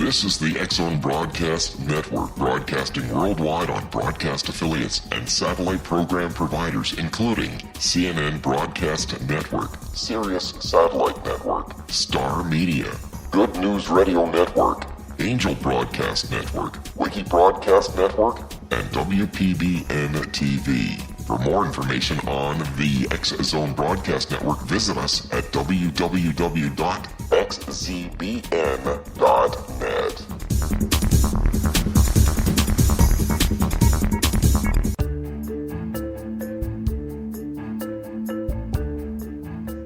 This is the X-Zone Broadcast Network, broadcasting worldwide on broadcast affiliates and satellite program providers, including CNN Broadcast Network, Sirius Satellite Network, Star Media, Good News Radio Network, Angel Broadcast Network, Wiki Broadcast Network, and WPBN TV. For more information on the X-Zone Broadcast Network, visit us at www.xzbn.net.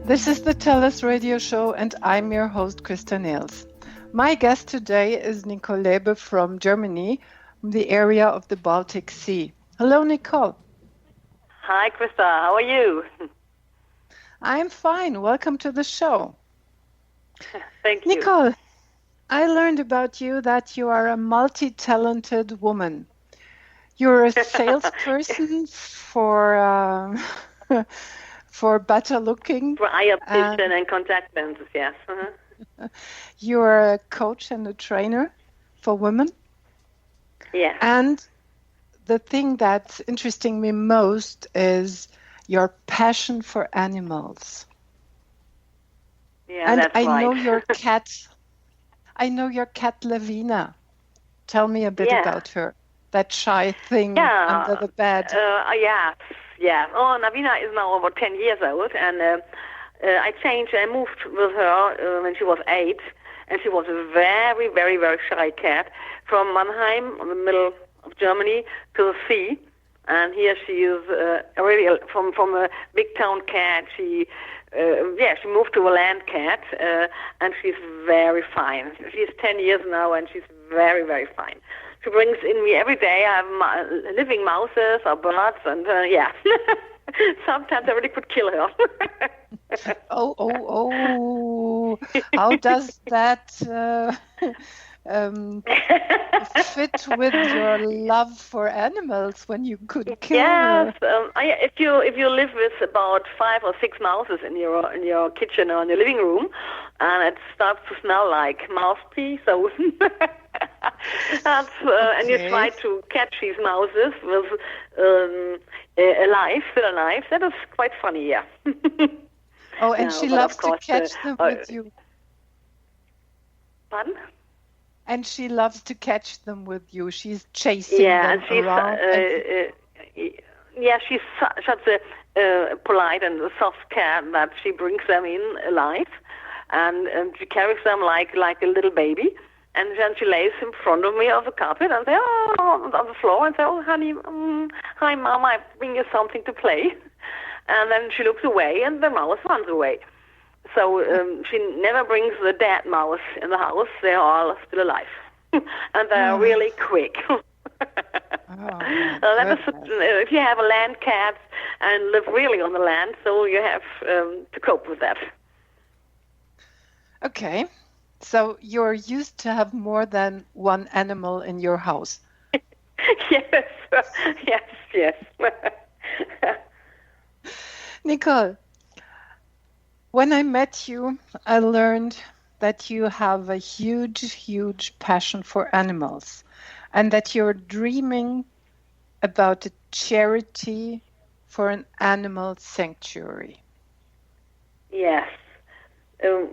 This is the TURS radio show, and I'm your host, Christa Niels. My guest today is Nicole Läbe from Germany, from the area of the Baltic Sea. Hello, Nicole. Hi, Christa. How are you? I'm fine. Welcome to the show. Thank you. Nicole, I learned about you that you are a multi-talented woman. You're a salesperson for better looking. For eye optician and contact lenses, yes. Uh-huh. You're a coach and a trainer for women. Yeah. And the thing that's interesting me most is your passion for animals. Yeah, and that's I right. know your cat. I know your cat Navina. Tell me a bit about her. That shy thing under the bed. Yeah. Oh, Navina is now about 10 years old, and I moved with her when she was 8, and she was a very, very, very shy cat from Mannheim, in the middle of Germany, to the sea. And here she is really from a big town cat. She moved to a land cat, and she's very fine. She's 10 years now, and she's very, very fine. She brings in me every day. I have living mouses or birds, and sometimes I really could kill her. Oh! How does that fit with your love for animals when you could kill her? If you live with about 5 or 6 mouses in your kitchen or in your living room, and it starts to smell like mouse pee, so and you try to catch these mouses with still alive, that is quite funny, yeah. Oh, and she loves to catch them with you. Pardon? And she loves to catch them with you. She's chasing them around. She's such a polite and a soft cat that she brings them in alive, and she carries them like a little baby. And then she lays in front of me on the carpet and on the floor and says, "Oh, honey, hi, Mom, I bring you something to play." And then she looks away, and the mouse runs away. So she never brings the dead mouse in the house. They're all still alive. And they're really quick. That is, if you have a land cat and live really on the land, so you have to cope with that. Okay. So you're used to have more than one animal in your house. Yes. Nicole, when I met you, I learned that you have a huge passion for animals, and that you're dreaming about a charity for an animal sanctuary. Yes.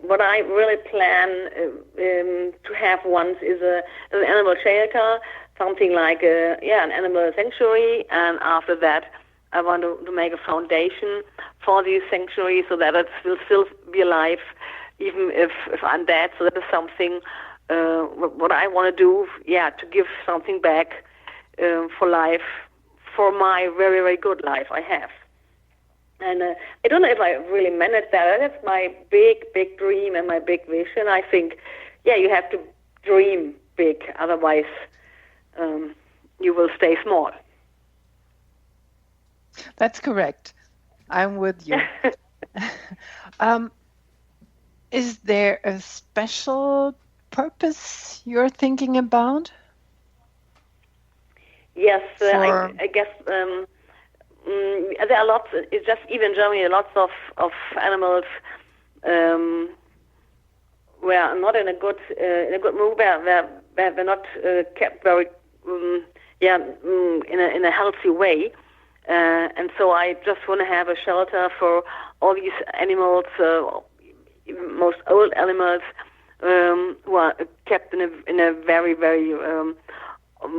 What I really plan to have once is an animal shelter, something like an animal sanctuary, and after that I want to make a foundation for these sanctuaries so that it will still be alive even if I'm dead. So that is something what I want to do, to give something back for life, for my very, very good life I have. And I don't know if I really managed that. That's my big dream and my big vision. I think, you have to dream big, otherwise you will stay small. That's correct. I'm with you. Is there a special purpose you're thinking about? Yes, I guess there are lots. It's just even in Germany, lots of animals where were not in a good mood, were not kept very in a healthy way, and so I just want to have a shelter for all these animals, most old animals, who are kept in a very very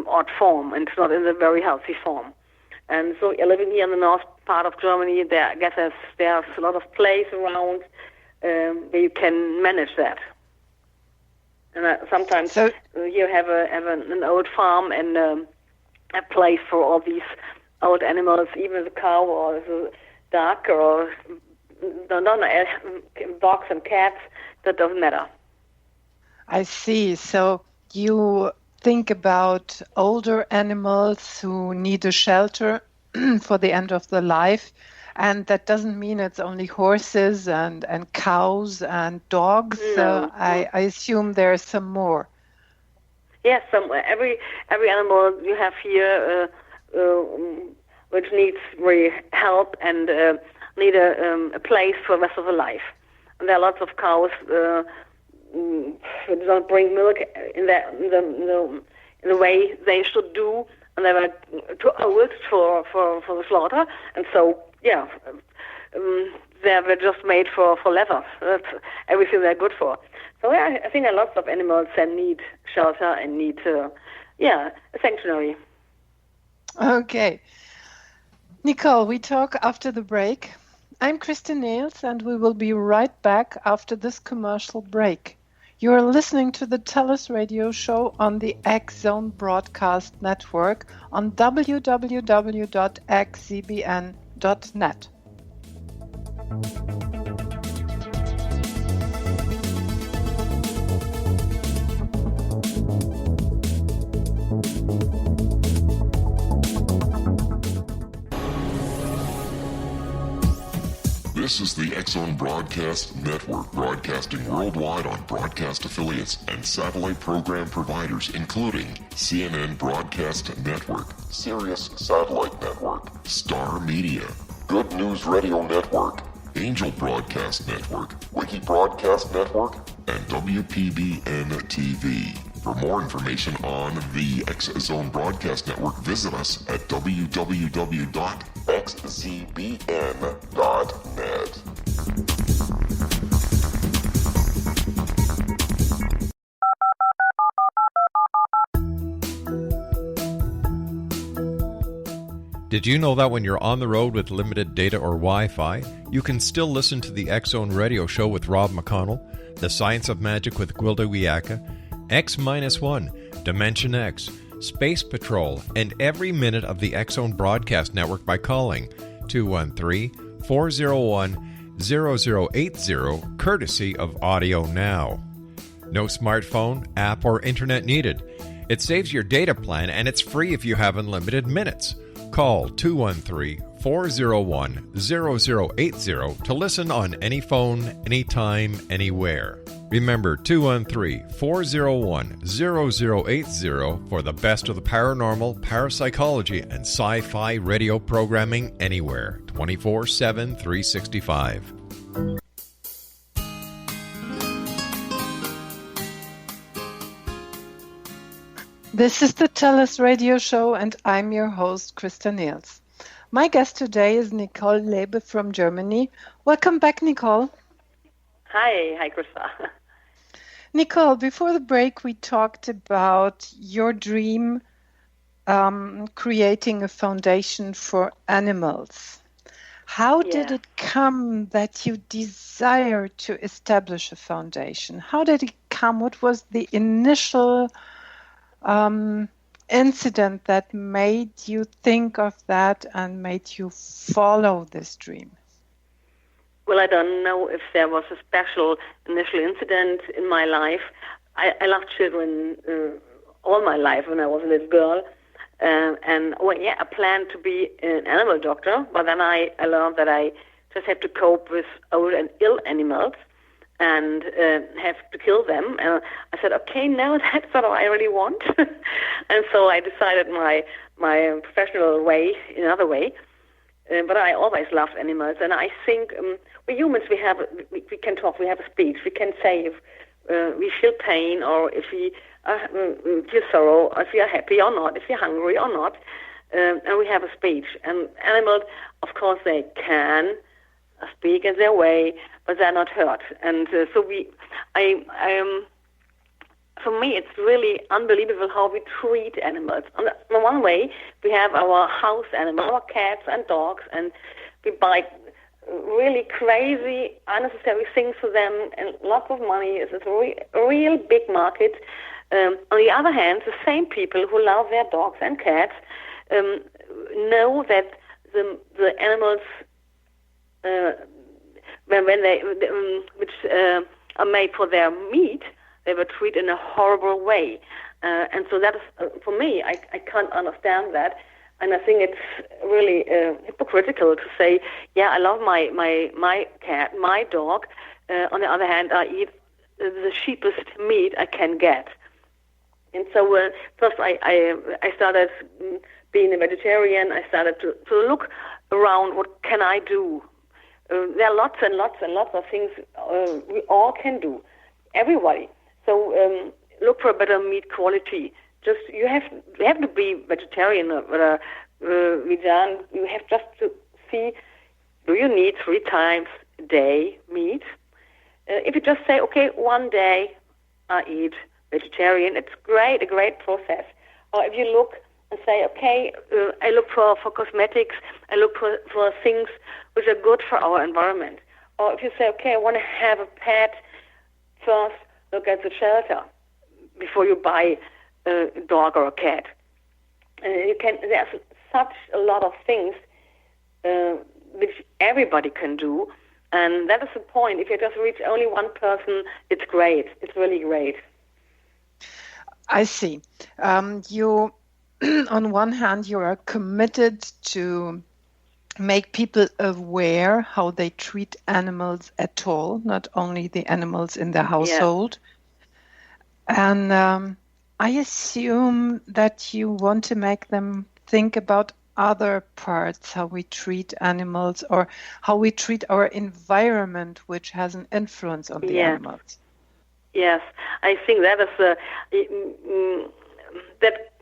odd form and not in a very healthy form. And so living here in the north part of Germany, I guess there's a lot of place around where you can manage that. And sometimes you have an old farm and a place for all these old animals, even the cow or the duck or dogs and cats. That doesn't matter. I see. So you think about older animals who need a shelter for the end of their life, and that doesn't mean it's only horses and cows and dogs. No. I assume there's some more. Yes, every animal you have here which needs really help and need a place for the rest of their life. And there are lots of cows who don't bring milk in the way they should do, and they were too old for the slaughter, and so they were just made for leather. That's everything they're good for. So I think a lot of animals need shelter and need a sanctuary. Okay. Nicole, we talk after the break. I'm Christine Läbe, and we will be right back after this commercial break. You are listening to the TURS radio show on the X-Zone Broadcast Network on www.xzbn.net. This is the X-Zone Broadcast Network, broadcasting worldwide on broadcast affiliates and satellite program providers, including CNN Broadcast Network, Sirius Satellite Network, Star Media, Good News Radio Network, Angel Broadcast Network, Wiki Broadcast Network, and WPBN TV. For more information on the X-Zone Broadcast Network, visit us at www.xzbn.net. Did you know that when you're on the road with limited data or Wi-Fi, you can still listen to the X-Zone Radio Show with Rob McConnell, The Science of Magic with Gwilda Wiyaka, X-1, Dimension X, Space Patrol, and every minute of the X-Zone Broadcast Network by calling 213-401-0080, courtesy of Audio Now. No smartphone, app, or internet needed. It saves your data plan, and it's free if you have unlimited minutes. Call 213-401-0080 to listen on any phone, anytime, anywhere. Remember 213-401-0080 for the best of the paranormal, parapsychology, and sci-fi radio programming anywhere, 24/7, 365. This is the TURS radio show, and I'm your host, Christine Läbe. My guest today is Nicole Läbe from Germany. Welcome back, Nicole. Hi, Christa. Nicole, before the break, we talked about your dream creating a foundation for animals. How did it come that you desired to establish a foundation? How did it come? What was the initial incident that made you think of that and made you follow this dream? Well, I don't know if there was a special initial incident in my life. I loved children all my life when I was a little girl. I planned to be an animal doctor, but then I learned that I just have to cope with old and ill animals and have to kill them. And I said, okay, no, that's not what I really want. And so I decided my professional way, another way. But I always loved animals, and I think we humans, we can talk, we have a speech, we can say we feel pain, or if we feel sorrow, or if we are happy or not, if we're hungry or not, and we have a speech. And animals, of course, they can speak in their way, but they're not hurt. And for me, it's really unbelievable how we treat animals. On the one way, we have our house animals, our cats and dogs, and we buy really crazy, unnecessary things for them, and lots of money. It's a real big market. On the other hand, the same people who love their dogs and cats know that the animals, which are made for their meat, they were treated in a horrible way. And so that is, for me, I can't understand that. And I think it's really hypocritical to say, yeah, I love my cat, my dog. On the other hand, I eat the cheapest meat I can get. And so first I started being a vegetarian. I started to look around, what can I do? There are lots and lots and lots of things we all can do, everybody. So look for a better meat quality. Just you have to be vegetarian or vegan. You have just to see, do you need 3 times a day meat? If you just say, okay, one day I eat vegetarian, it's great, a great process. Or if you look and say, okay, I look for cosmetics, I look for things which are good for our environment. Or if you say, okay, I want to have a pet, first look at the shelter before you buy a dog or a cat. There's such a lot of things which everybody can do, and that is the point. If you just reach only one person, it's great. It's really great. I see. You, on one hand, you are committed to make people aware how they treat animals at all, not only the animals in the household. Yeah. And I assume that you want to make them think about other parts, how we treat animals or how we treat our environment, which has an influence on the animals. Yes, I think that is that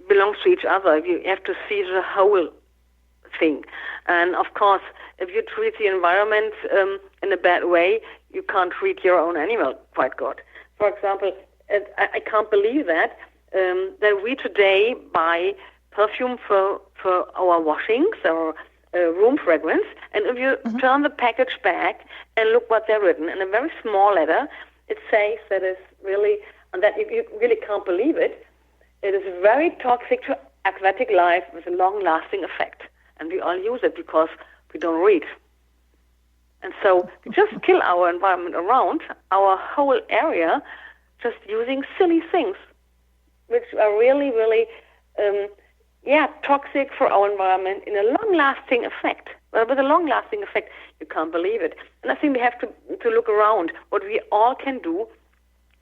belongs to each other. You have to see the whole thing. And of course, if you treat the environment in a bad way, you can't treat your own animal quite good. For example, I can't believe that we today buy perfume for our washings or room fragrance, and if you turn the package back and look what they're written in a very small letter, it says that it's really, and that if you really can't believe it, it is very toxic to aquatic life with a long-lasting effect. And we all use it because we don't read. And so we just kill our environment around, our whole area, just using silly things, which are really, really, toxic for our environment in a long-lasting effect. Well, with a long-lasting effect, you can't believe it. And I think we have to look around what we all can do,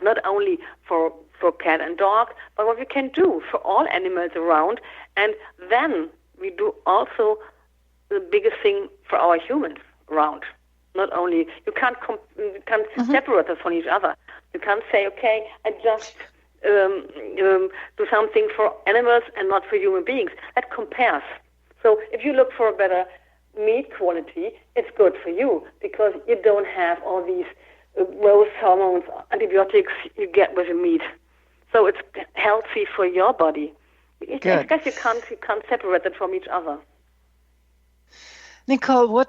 not only for cat and dog, but what we can do for all animals around. And then we do also the biggest thing for our humans around. Not only, you can't separate us from each other. You can't say, okay, I just do something for animals and not for human beings. That compares. So if you look for a better meat quality, it's good for you because you don't have all these growth hormones, antibiotics you get with the meat. So it's healthy for your body. I guess you can't separate it from each other. Nicole,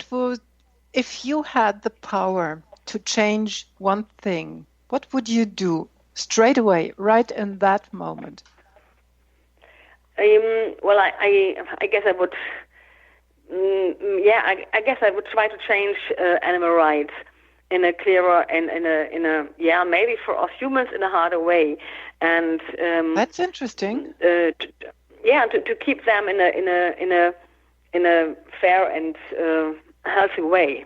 if you had the power to change one thing, what would you do straight away, right in that moment? Well, I guess I would. I guess I would try to change animal rights in a clearer and in a maybe for us humans in a harder way, and that's interesting. To keep them in a fair and healthy way.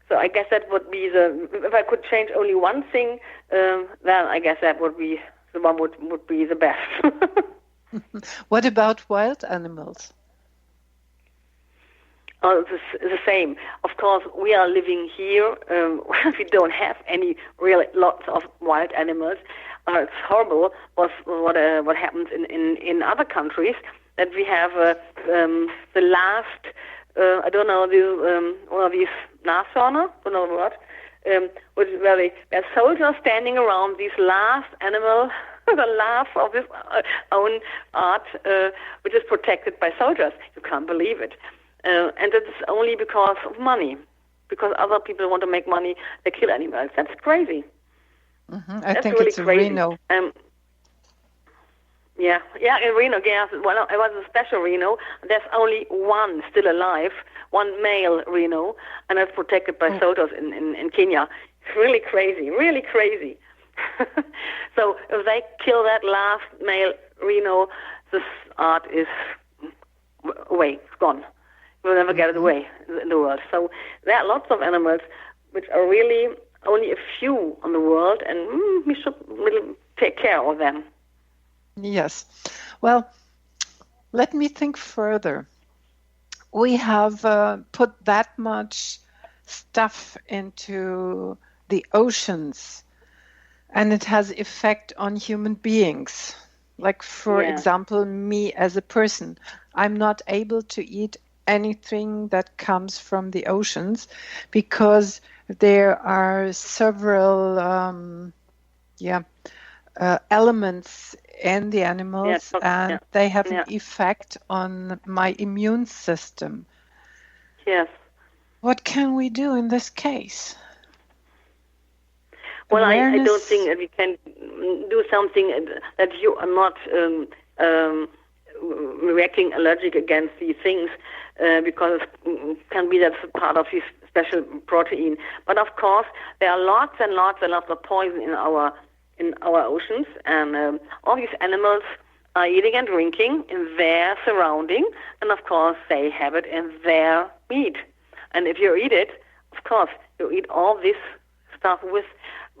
So I guess that would be if I could change only one thing, then I guess that would be the one would be the best. What about wild animals? the same. Of course, we are living here. We don't have any really lots of wild animals. It's horrible what happens in other countries, that we have the last, I don't know, one of these nashörner, don't know what, which is where soldiers standing around these last animal, the last of this own art, which is protected by soldiers. You can't believe it. And it's only because of money. Because other people want to make money, they kill animals. That's crazy. Mm-hmm. That's think really it's a crazy. rhino. Yeah, in Reno, yes. Well, it was a special Reno. There's only one still alive, one male Reno, and it's protected by soldiers in Kenya. It's really crazy, really crazy. So if they kill that last male Reno, this art is away, it's gone. We'll never get it away in the world. So there are lots of animals which are really only a few on the world, and we should really take care of them. Yes. Well, let me think further. We have put that much stuff into the oceans, and it has effect on human beings. Like, for example, me as a person, I'm not able to eat anything that comes from the oceans because there are several elements in the animals, and they have an effect on my immune system. Yes. What can we do in this case? Well, I don't think that we can do something that you are not reacting allergic against these things, because it can be that's part of this special protein. But of course, there are lots and lots and lots of poison in our oceans, and all these animals are eating and drinking in their surrounding, and of course they have it in their meat. And if you eat it, of course you eat all this stuff with.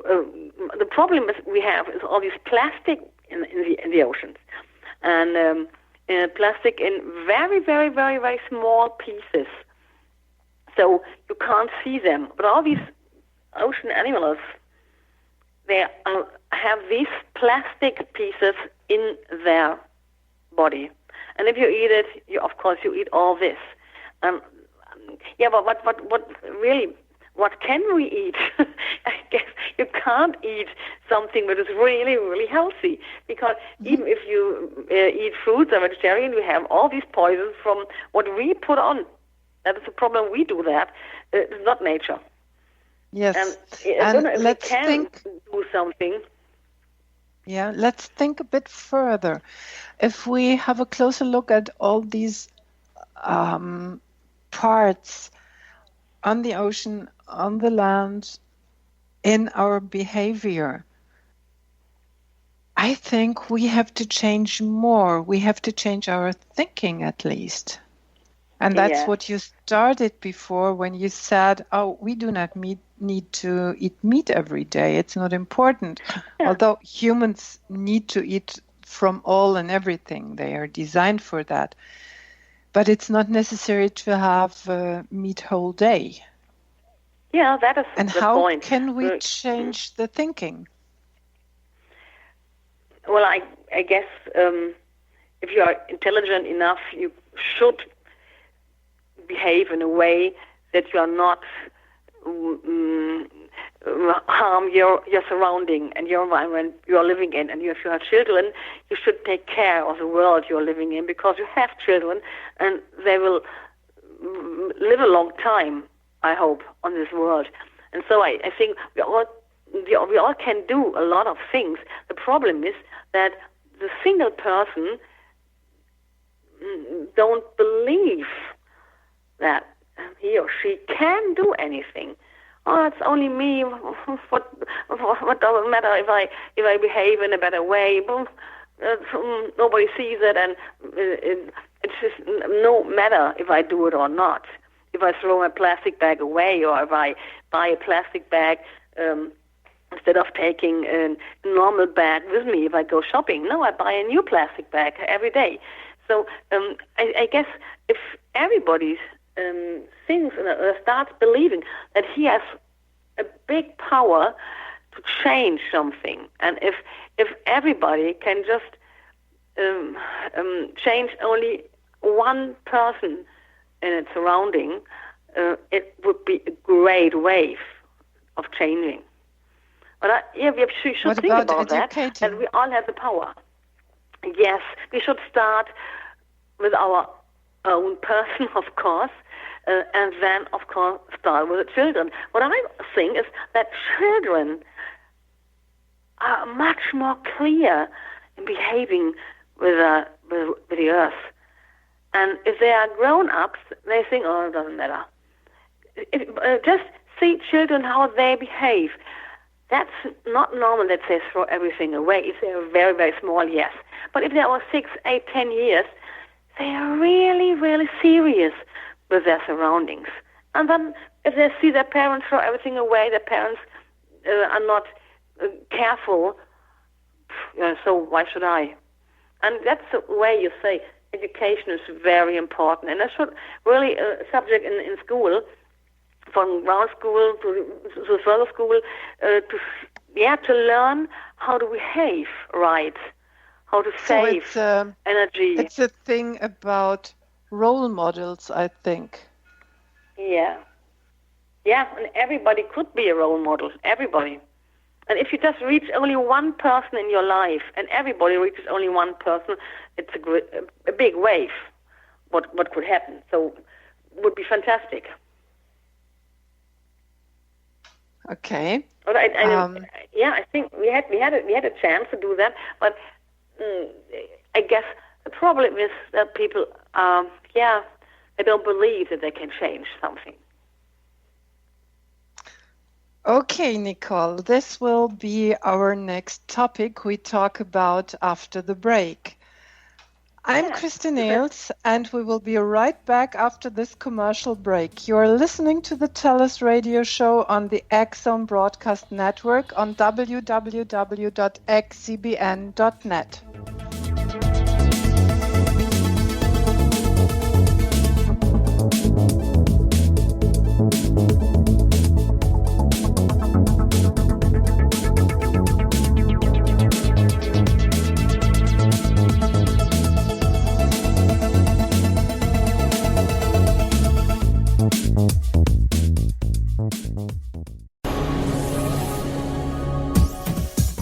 The problem we have is all this plastic in the oceans, and plastic in very, very, very, very small pieces, so you can't see them. But all these ocean animals, they have these plastic pieces in their body, and if you eat it, of course you eat all this. But what really? What can we eat? I guess you can't eat something that is really, really healthy, because even if you eat fruits or vegetarian, we have all these poisons from what we put on. That is the problem. We do that. It's not nature. Yes. And let's do something. Yeah, let's think a bit further. If we have a closer look at all these parts on the ocean, on the land, in our behavior, I think we have to change more. We have to change our thinking, at least. And that's what you started before when you said, we do not need to eat meat every day. It's not important. Yeah. Although humans need to eat from all and everything. They are designed for that. But it's not necessary to have meat whole day. Yeah, that is and the And point. how can we change the thinking? Well, I guess if you are intelligent enough, you should behave in a way that you are not harm your surrounding and your environment you are living in. And if you have children, you should take care of the world you are living in, because you have children and they will live a long time, I hope, on this world. And so I think we all can do a lot of things. The problem is that the single person don't believe that he or she can do anything. It's only me. What does it matter if I behave in a better way? Nobody sees it, and it's just no matter if I do it or not. If I throw my plastic bag away, or if I buy a plastic bag instead of taking a normal bag with me if I go shopping. No, I buy a new plastic bag every day. So I guess if everybody thinks and starts believing that he has a big power to change something. And if everybody can just change only one person in its surrounding, it would be a great wave of changing. But we should think about that, and we all have the power. Yes, we should start with our own person, of course, and then, of course, start with the children. What I think is that children are much more clear in behaving with the earth. And if they are grown-ups, they think, oh, it doesn't matter. Just see children, how they behave. That's not normal that they throw everything away. If they are very, very small, yes. But if they are 6, 8, 10 years, they are really, really serious with their surroundings. And then if they see their parents throw everything away, their parents are not careful, so why should I? And that's the way you say education is very important. And that's really a subject in school, from ground school to further school, to learn how to behave right, how to save energy. It's a thing about role models, I think. Yeah, and everybody could be a role model, everybody. And if you just reach only one person in your life, and everybody reaches only one person, it's a big wave. What could happen? So it would be fantastic. Okay. But I think we had a chance to do that, but I guess the problem is that people, they don't believe that they can change something. Okay, Nicole, this will be our next topic we talk about after the break. I'm Christine Läbe, and we will be right back after this commercial break. You are listening to the TURS radio show on the X-Zone Broadcast Network on www.xzbn.net.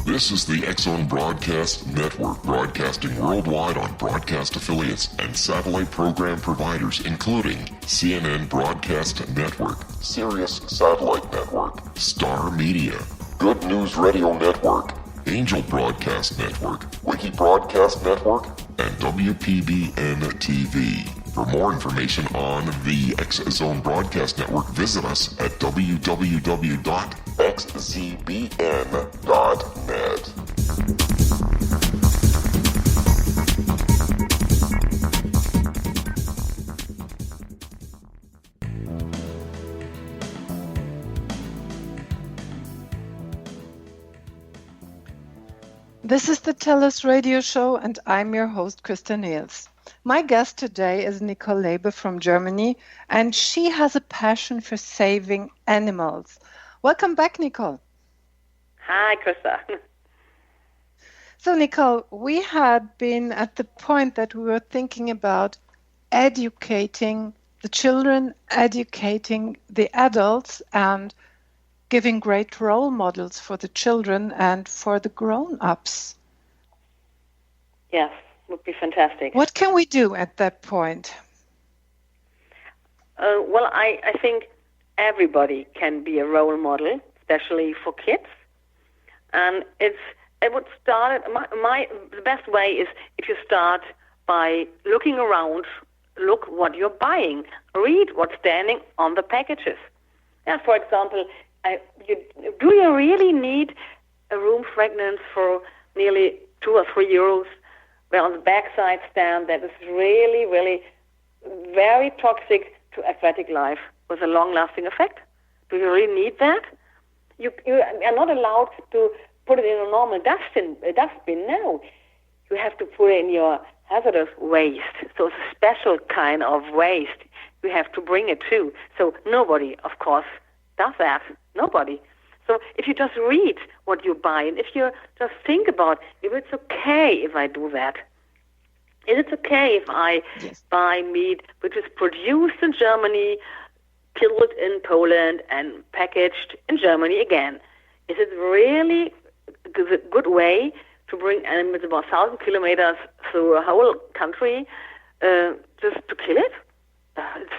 This is the X-Zone Broadcast Network, broadcasting worldwide on broadcast affiliates and satellite program providers, including CNN Broadcast Network, Sirius Satellite Network, Star Media, Good News Radio Network, Angel Broadcast Network, Wiki Broadcast Network, and WPBN TV. For more information on the X-Zone Broadcast Network, visit us at www.xzbn.net. This is the TURS radio show, and I'm your host, Christine Läbe. My guest today is Nicole Läbe from Germany, and she has a passion for saving animals. Welcome back, Nicole. Hi, Krista. So, Nicole, we had been at the point that we were thinking about educating the children, educating the adults, and giving great role models for the children and for the grown-ups. Yes, would be fantastic. What can we do at that point? Well, I think everybody can be a role model, especially for kids. And it would start, the best way is if you start by looking around, look what you're buying, read what's standing on the packages. Yeah, for example, do you really need a room fragrance for nearly 2 or 3 euros, where on the backside stand that is really, really very toxic to aquatic life with a long-lasting effect? Do you really need that? You are not allowed to put it in a normal dustbin. No, you have to put it in your hazardous waste. So it's a special kind of waste you have to bring it too. So nobody, of course, does that. Nobody. So if you just read what you buy, and if you just think about if it's okay if I do that, is it okay if I buy meat which is produced in Germany, killed in Poland, and packaged in Germany again? Is it really a good way to bring animals about 1,000 kilometers through a whole country just to kill it?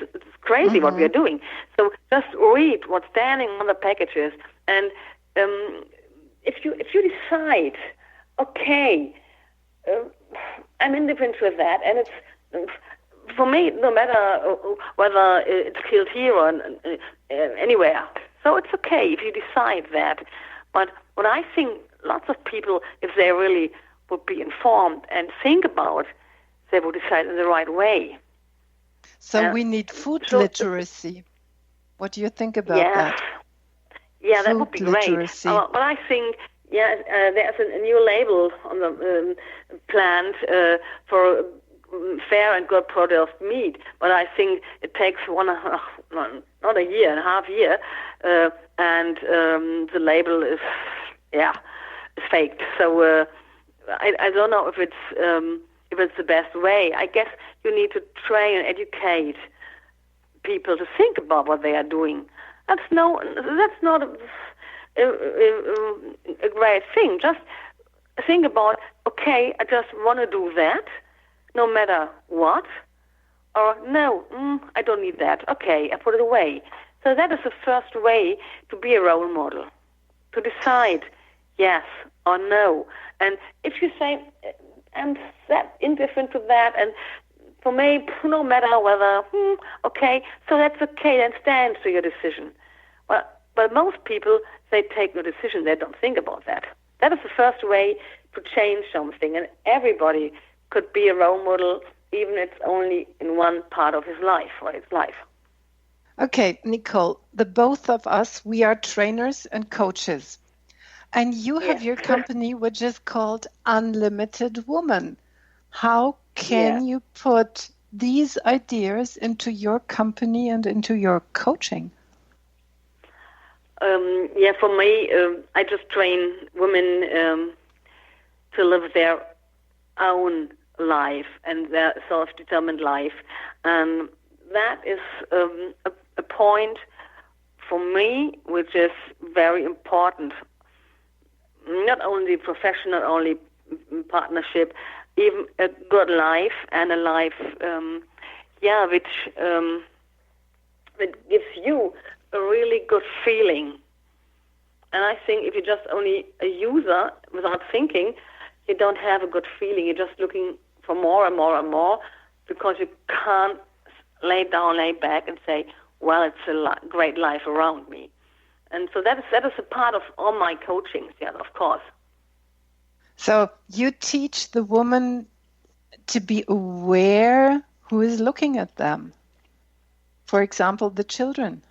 It's crazy what we are doing. So just read what's standing on the packages, and if you decide, okay, I'm indifferent with that, and it's for me no matter whether it's killed here or anywhere. So it's okay if you decide that. But what I think lots of people, if they really would be informed and think about, they would decide in the right way. So we need food literacy. What do you think about that? Yeah, that would be literacy. Great. But I think, there's a new label on the plant for fair and good produced meat. But I think it takes not a year and a half year, and the label is faked. So I don't know if it's the best way. I guess you need to train and educate people to think about what they are doing. That's not a great thing. Just think about, okay, I just want to do that, no matter what, or no, I don't need that. Okay, I put it away. So that is the first way to be a role model, to decide yes or no. And if you say, I'm that indifferent to that, and for me, no matter whether, okay, so that's okay, then stand to your decision. But most people, they take no decision, they don't think about that. That is the first way to change something, and everybody could be a role model, even if it's only in one part of his life or his life. Okay, Nicole, the both of us, we are trainers and coaches. And you have your company, which is called Unlimited Woman. How can you put these ideas into your company and into your coaching? For me, I just train women to live their own life and their self-determined life. And that is a point for me which is very important. Not only professional, not only partnership, even a good life and a life, which gives you a really good feeling. And I think if you're just only a user without thinking, you don't have a good feeling. You're just looking for more and more and more because you can't lay back and say, well, it's a great life around me. And so that is a part of all my coachings, of course. So you teach the woman to be aware who is looking at them. For example, the children.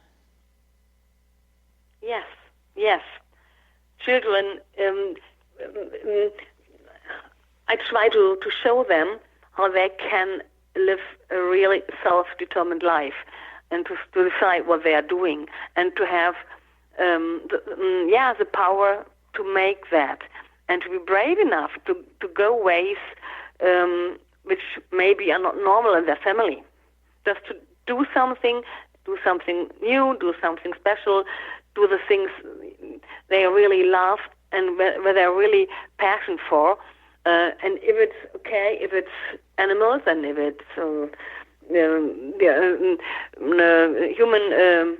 Yes. Children, I try to show them how they can live a really self-determined life and to decide what they are doing and to have the power to make that and to be brave enough to go ways which maybe are not normal in their family. Just to do something new, do something special, do the things they really love and where they're really passionate for. And if it's okay, if it's animals and if it's human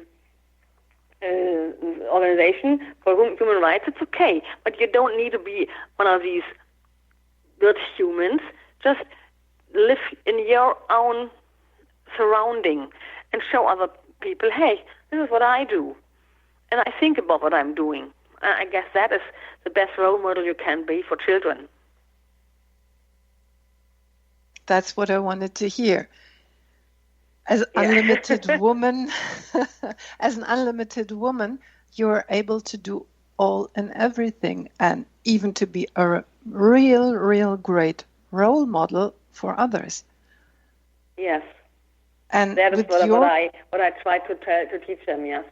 organization for human rights, it's okay. But you don't need to be one of these good humans. Just live in your own surrounding and show other people, hey, this is what I do. And I think about what I'm doing. I guess that is the best role model you can be for children. That's what I wanted to hear. As unlimited woman, as an unlimited woman, you're able to do all and everything, and even to be a real great role model for others. Yes. And that is what I try to teach them. Yes.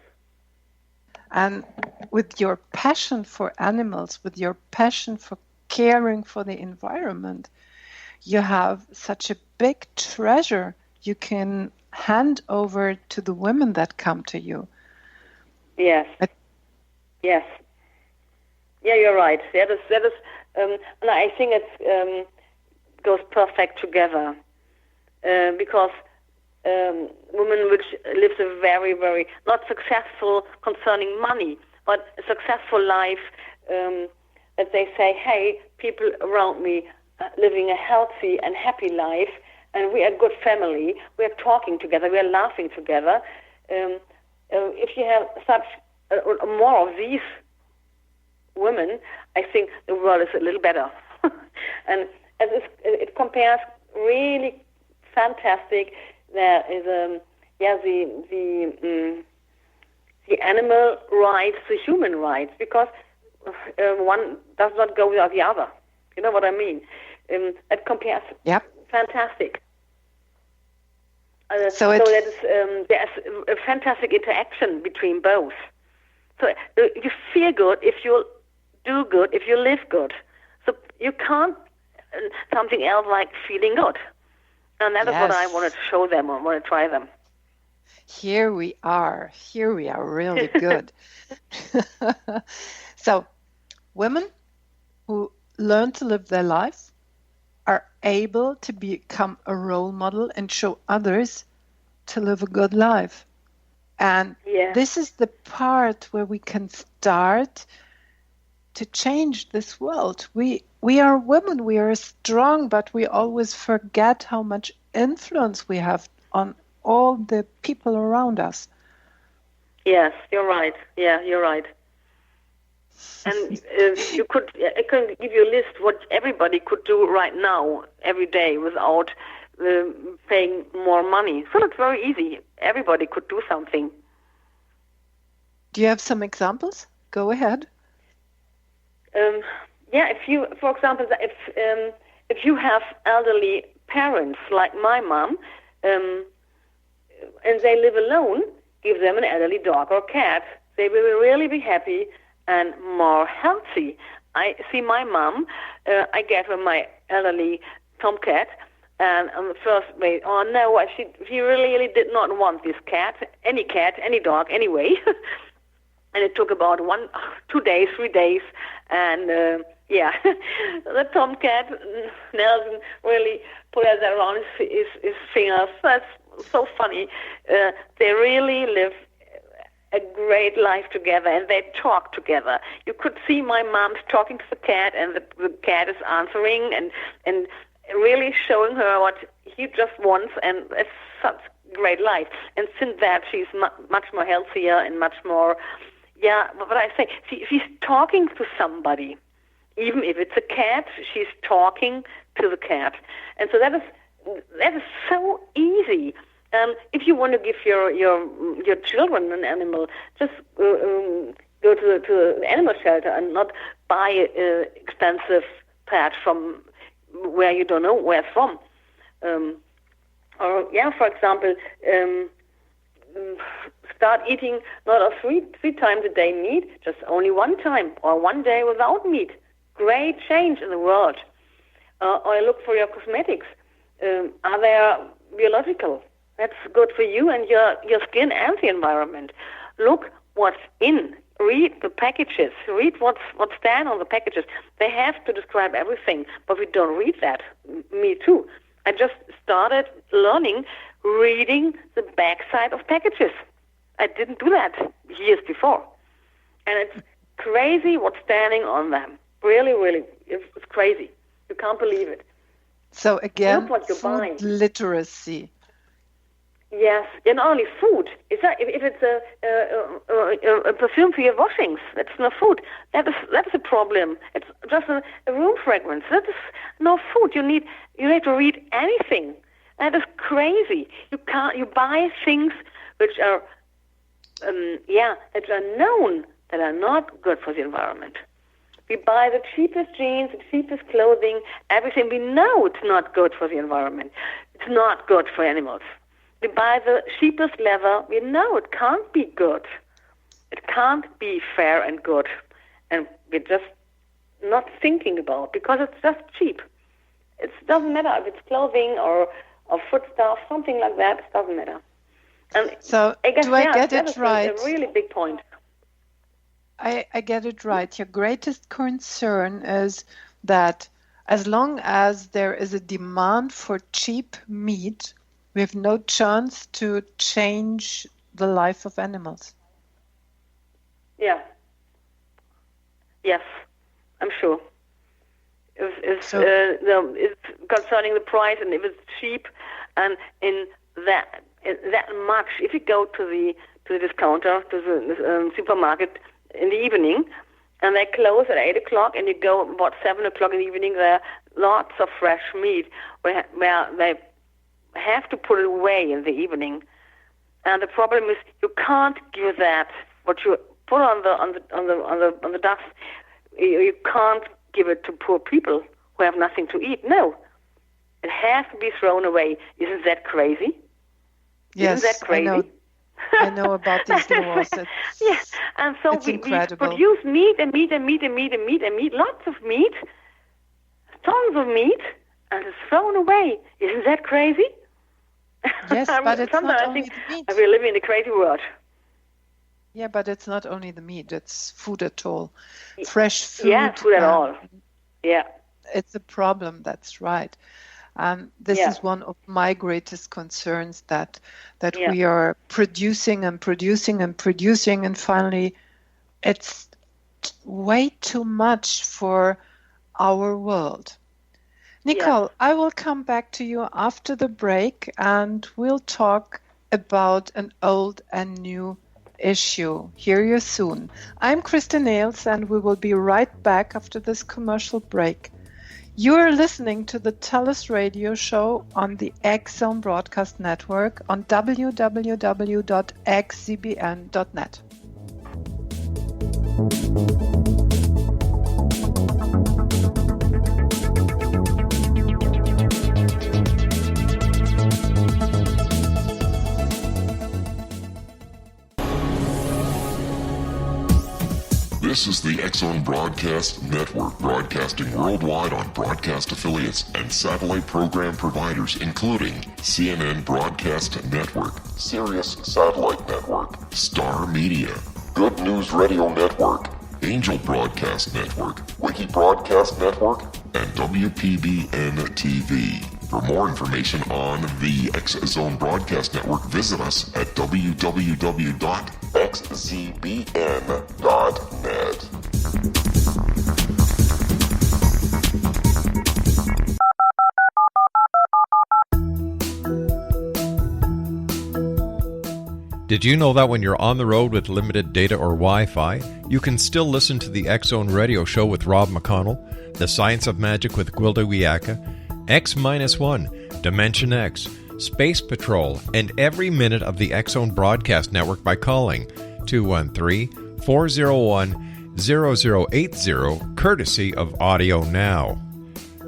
And with your passion for animals, with your passion for caring for the environment, you have such a big treasure you can hand over to the women that come to you. Yes. Yes. Yeah, you're right. That is, and I think it goes perfect together because women which lives a very, very not successful concerning money, but a successful life. That they say, hey, people around me living a healthy and happy life, and we are a good family. We are talking together. We are laughing together. If you have such more of these women, I think the world is a little better. And as it compares really fantastic. There is the animal rights, the human rights, because one does not go without the other. You know what I mean? It compares. Yep. Fantastic. So there's a fantastic interaction between both. So you feel good if you do good, if you live good. So you can't something else like feeling good. And that is what I want to show them or want to try them. Here we are really good. So women who learn to live their life are able to become a role model and show others to live a good life. And this is the part where we can start to change this world. We are women, we are strong, but we always forget how much influence we have on all the people around us. Yes, you're right. Yeah, you're right. And I can give you a list what everybody could do right now, every day, without paying more money. So it's very easy. Everybody could do something. Do you have some examples? Go ahead. If you, for example, if you have elderly parents like my mom, and they live alone, give them an elderly dog or cat. They will really be happy and more healthy. I see my mom. I get her my elderly tomcat, and on the first way, oh no, she really did not want this cat, any dog, anyway. And it took about 2 days, 3 days, and the tomcat, Nelson, really put us around his fingers. That's so funny. They really live a great life together, and they talk together. You could see my mom's talking to the cat, and the cat is answering and really showing her what he just wants, and it's such great life. And since that, she's much more healthier and much more. Yeah, but I say, if she's talking to somebody, even if it's a cat, she's talking to the cat. And so that is so easy. If you want to give your children an animal, just go to the animal shelter and not buy an expensive pet from where you don't know where it's from. For example, start eating not three times a day meat, just only one time or 1 day without meat. Great change in the world. Or look for your cosmetics. Are they biological? That's good for you and your skin and the environment. Look what's in. Read the packages. Read what's stand on the packages. They have to describe everything, but we don't read that. Me too. I just started reading the backside of packages. I didn't do that years before. And it's crazy what's standing on them. Really, really, it's crazy. You can't believe it. So again, look what you buy. Literacy. Yes, and not only food. If it's a perfume for your washings, that's not food. That is a problem. It's just a room fragrance. That is no food. You need to read anything. That is crazy. You buy things which are that are known that are not good for the environment. We buy the cheapest jeans, the cheapest clothing, everything. We know it's not good for the environment. It's not good for animals. we buy the cheapest leather. We know it can't be good. It can't be fair and good. And we're just not thinking about it because it's just cheap. It doesn't matter if it's clothing or food stuff, something like that. It doesn't matter. And So, I guess, do I get that it is right? a really big point. I get it right. Your greatest concern is that as long as there is a demand for cheap meat, we have no chance to change the life of animals. Yeah. Yes, I'm sure. It's concerning the price, and if it's cheap, and in that much, if you go to the discounter, to the supermarket in the evening, and they close at 8 o'clock, and you go about 7 o'clock in the evening, there are lots of fresh meat where they have to put it away in the evening. And the problem is you can't give that what you put on the dust. You can't give it to poor people who have nothing to eat. No, it has to be thrown away. Isn't that crazy? Yes, Isn't that crazy? I know about these laws. Yes, and so we produce meat and meat and meat and meat and meat and meat, lots of meat, tons of meat, and it's thrown away. Isn't that crazy? Yes, but it's not only the meat. We live in a crazy world. Yeah, but it's not only the meat, it's food at all. Fresh food. Yeah, food at all. Yeah. It's a problem, that's right. This is one of my greatest concerns, that we are producing and producing and producing, and finally it's way too much for our world. Nicole, I will come back to you after the break, and we'll talk about an old and new issue. Hear you soon. I'm Krista Nails, and we will be right back after this commercial break. You are listening to the TURS radio show on the X-Zone Broadcast Network on www.xzbn.net. This is the X-Zone Broadcast Network, broadcasting worldwide on broadcast affiliates and satellite program providers, including CNN Broadcast Network, Sirius Satellite Network, Star Media, Good News Radio Network, Angel Broadcast Network, Wiki Broadcast Network, and WPBN TV. For more information on the X-Zone Broadcast Network, visit us at www.xzbn.net. Did you know that when you're on the road with limited data or Wi-Fi, you can still listen to the X-Zone radio show with Rob McConnell, The Science of Magic with Gwilda Wiyaka, X-1, Dimension X, Space Patrol, and every minute of the X-Zone Broadcast Network by calling 213-401-0080, courtesy of Audio Now.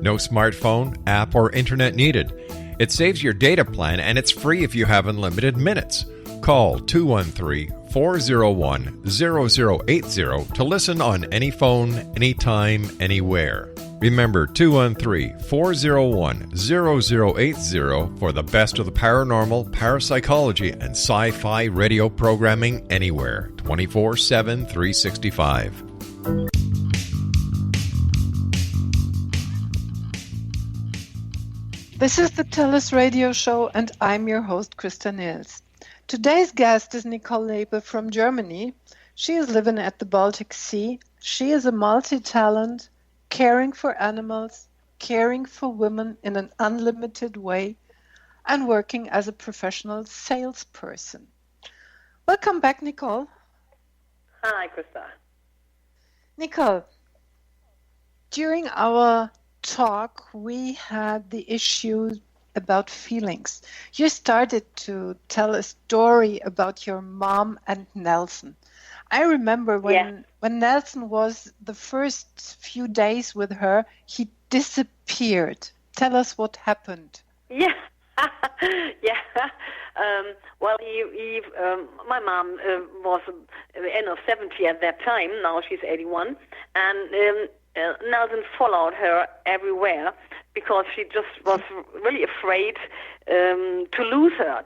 No smartphone, app, or internet needed. It saves your data plan, and it's free if you have unlimited minutes. Call 213-401-0080 to listen on any phone, anytime, anywhere. Remember 213-401-0080 for the best of the paranormal, parapsychology, and sci-fi radio programming anywhere, 24/7, 365. This is the TURS radio show, and I'm your host, Krista Nails. Today's guest is Nicole Läbe from Germany. She is living at the Baltic Sea. She is a multi-talent, caring for animals, caring for women in an unlimited way, and working as a professional salesperson. Welcome back, Nicole. Hi, Krista. Nicole, during our talk, we had the issue about feelings. You started to tell a story about your mom and Nelson. I remember when Nelson was the first few days with her, he disappeared. Tell us what happened. Yeah. Well, my mom was at the end of 70 at that time. Now she's 81, and Nelson followed her everywhere because she just was really afraid to lose her,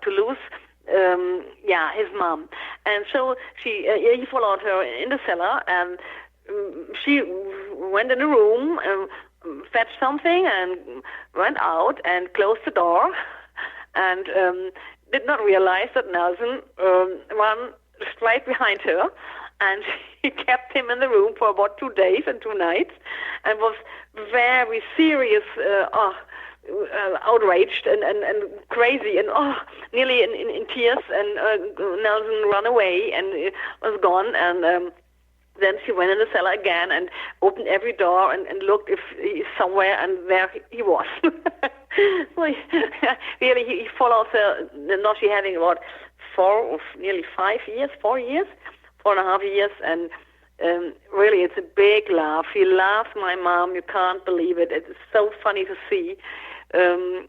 his mom. And so he followed her in the cellar, and she went in the room, fetched something, and went out and closed the door, and did not realize that Nelson ran straight behind her, and she kept him in the room for about 2 days and 2 nights, and was very serious, outraged and crazy, and nearly in tears, and Nelson ran away and was gone, and then she went in the cellar again and opened every door and looked if he's somewhere, and there he was. So he followed her. Now she's having about 4 and a half years, and really it's a big laugh. He loves my mom. You can't believe it. It's so funny to see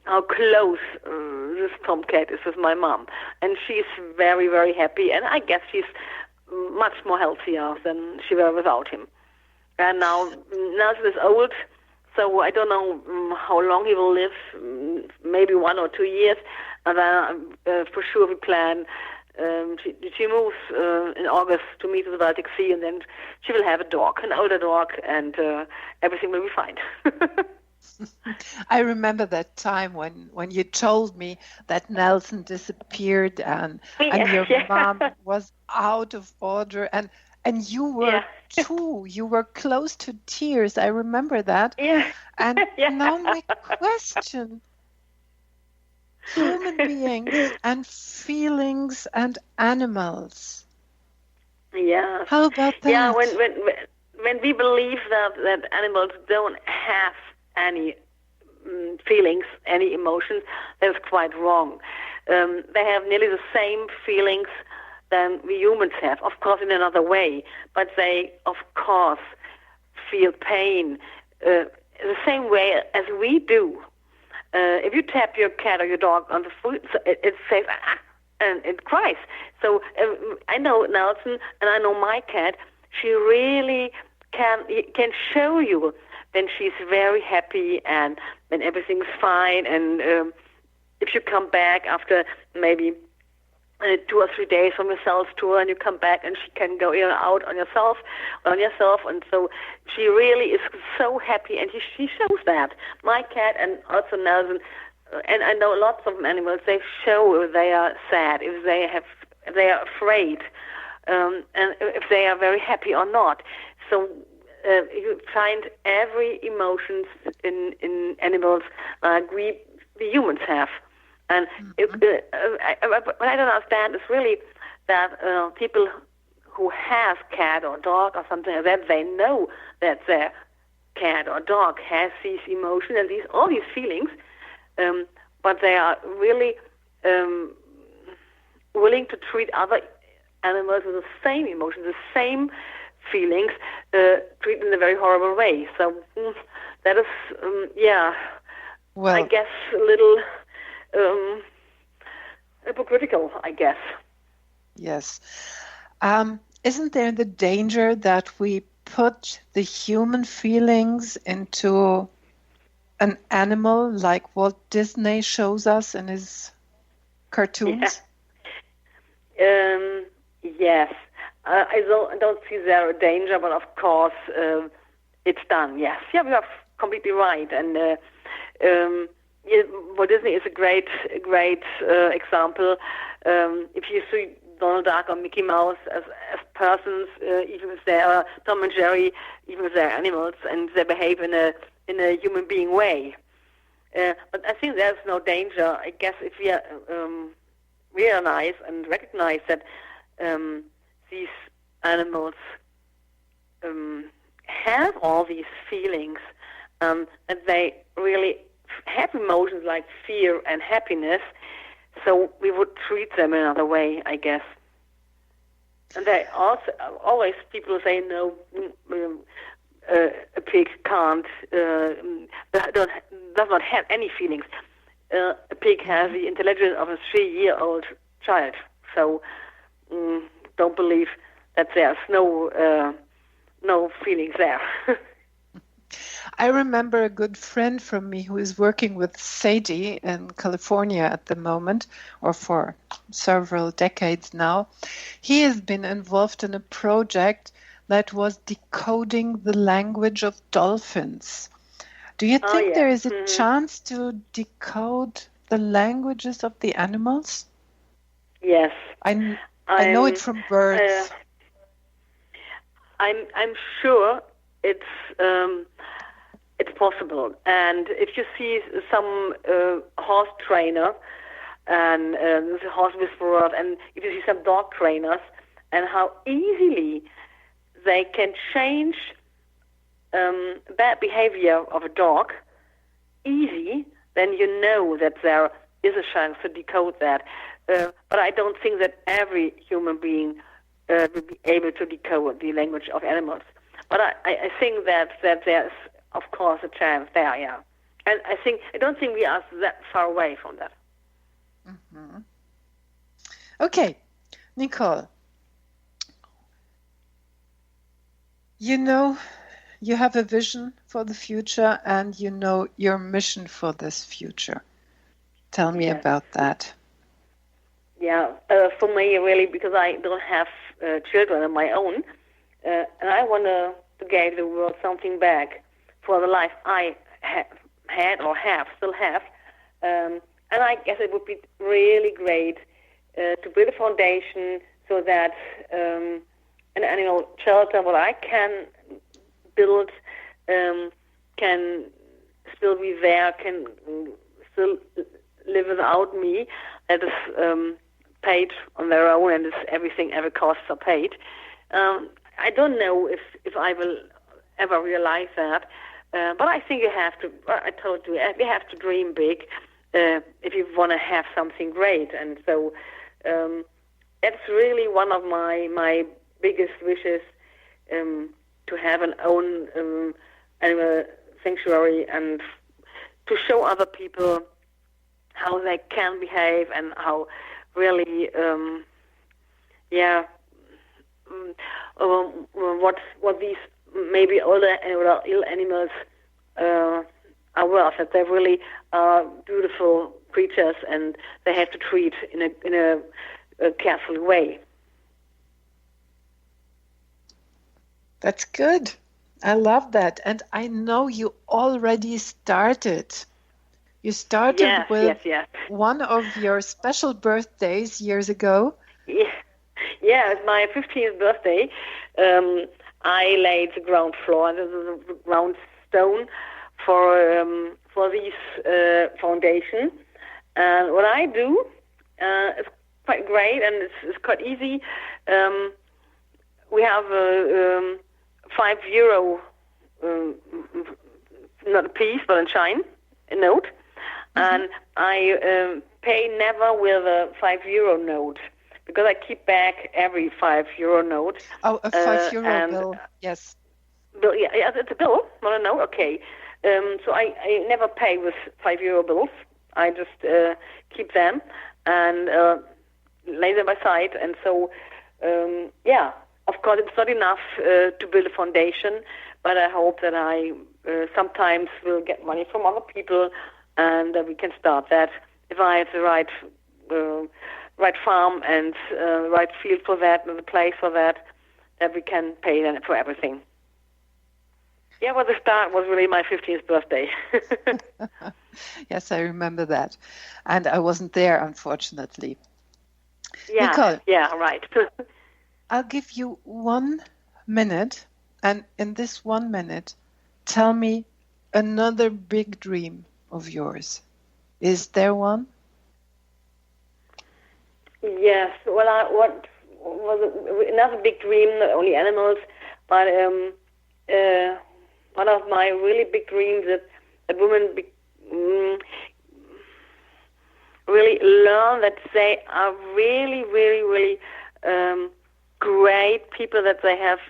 how close this tomcat is with my mom, and she's very, very happy, and I guess she's much more healthier than she were without him. And now Nelson is old, so I don't know how long he will live, maybe 1 or 2 years, and then for sure we plan, she moves in August to meet the Baltic Sea, and then she will have a dog, an older dog, and everything will be fine. I remember that time when you told me that Nelson disappeared and your mom was out of order, and you were too. You were close to tears. I remember that. Yeah. And now my question: human beings and feelings and animals. Yeah. How about that? Yeah. When we believe that animals don't have any feelings, any emotions, that's quite wrong. They have nearly the same feelings than we humans have, of course in another way, but they, of course, feel pain the same way as we do. If you tap your cat or your dog on the foot, it says, and it cries. So I know Nelson, and I know my cat, she really can show you when she's very happy and when everything's fine, and if you come back after maybe 2 or 3 days from your sales tour, and you come back and she can go in and out on yourself, and so she really is so happy, and she shows that. My cat and also Nelson, and I know lots of animals, they show if they are sad, if they are afraid, and if they are very happy or not. So you find every emotions in animals like we humans have. And what I don't understand is really that people who have cat or dog or something like that, they know that their cat or dog has these emotions and all these feelings, but they are really willing to treat other animals with the same emotions, the same feelings, treat in a very horrible way. So that is, well, I guess a little hypocritical, I guess. Yes. Isn't there the danger that we put the human feelings into an animal like Walt Disney shows us in his cartoons? Yeah. Yes. I don't see there a danger, but of course it's done. Yes, you are completely right. And Walt Disney is a great example. If you see Donald Duck or Mickey Mouse as persons, even if they are Tom and Jerry, even if they're animals, and they behave in a human being way. But I think there's no danger. I guess if we realize and recognize that these animals have all these feelings, and they really have emotions like fear and happiness, so we would treat them another way, I guess. And they also always people say no, a pig can't does not have any feelings. a pig has the intelligence of a 3-year-old child. So don't believe that there's no feelings there. I remember a good friend from me who is working with Sadie in California at the moment, or for several decades now. He has been involved in a project that was decoding the language of dolphins. Do you think there is a chance to decode the languages of the animals? Yes. I know it from birds. I'm sure it's possible. And if you see some horse trainer and the horse whisperer, and if you see some dog trainers, and how easily they can change bad behavior of a dog, easy, then you know that there is a chance to decode that. But I don't think that every human being will be able to decode the language of animals. But I think that there's, of course, a chance there, yeah. And I don't think we are that far away from that. Mm-hmm. Okay, Nicole. You know, you have a vision for the future and you know your mission for this future. Tell me about that. Yeah, for me, really, because I don't have children of my own, and I want to give the world something back for the life I still have. And I guess it would be really great to build a foundation so that an animal shelter, what I can build, can still be there, can still live without me. That is paid on their own, and every costs are paid. I don't know if I will ever realize that, but I think you have to. I told you, you have to dream big if you want to have something great, and so that's really one of my biggest wishes, to have an own animal sanctuary and to show other people how they can behave and how really, what these maybe older ill animals are worth. That they really are beautiful creatures, and they have to treat in a careful way. That's good. I love that, and I know you already started. You started with one of your special birthdays years ago. Yeah, it's my 15th birthday. I laid the ground floor, the ground stone for this foundation. And what I do is quite great, and it's quite easy. We have a €5, not a piece, but a shine, a note. And I pay never with a €5 note, because I keep back every €5 note. Oh, a €5 bill, yes. Bill, yeah, it's a bill, not a note, okay. So I never pay with €5 bills. I just keep them and lay them aside. And so, of course, it's not enough to build a foundation, but I hope that I sometimes will get money from other people, and we can start that. If I have the right farm and the right field for that and the place for that we can pay then for everything. Yeah, well, the start was really my 15th birthday. Yes, I remember that. And I wasn't there, unfortunately. Yeah, Nicole, yeah, right. I'll give you 1 minute, and in this 1 minute, tell me another big dream of yours. Is there one? Yes. Well, what was another big dream, not only animals, but one of my really big dreams that women really learn that they are really, really, really great people, that they have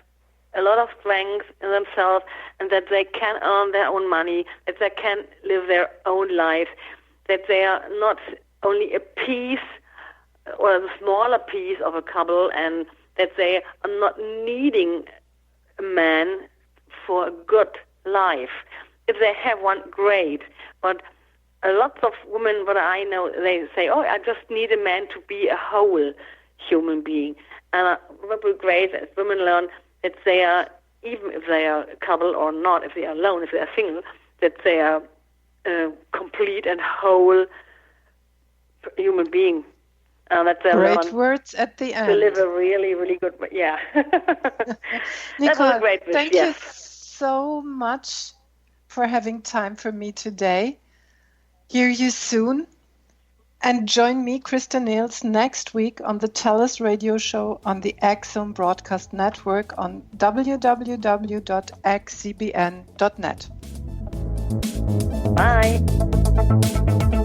a lot of strength in themselves, and that they can earn their own money, that they can live their own life. that they are not only a piece or a smaller piece of a couple, and that they are not needing a man for a good life. If they have one, great. But a lot of women, what I know, they say, oh, I just need a man to be a whole human being. And what would be great as women learn that they are, even if they are a couple or not, if they are alone, if they are single, that they are complete and whole human being. That they Great learn words at the end. to live a really, really good, yeah. Nicole, that was a great wish, thank yes. you so much for having time for me today. Hear you soon. And join me, Krista Niels, next week on the TELUS radio show on the Axon Broadcast Network on www.xcbn.net. Bye.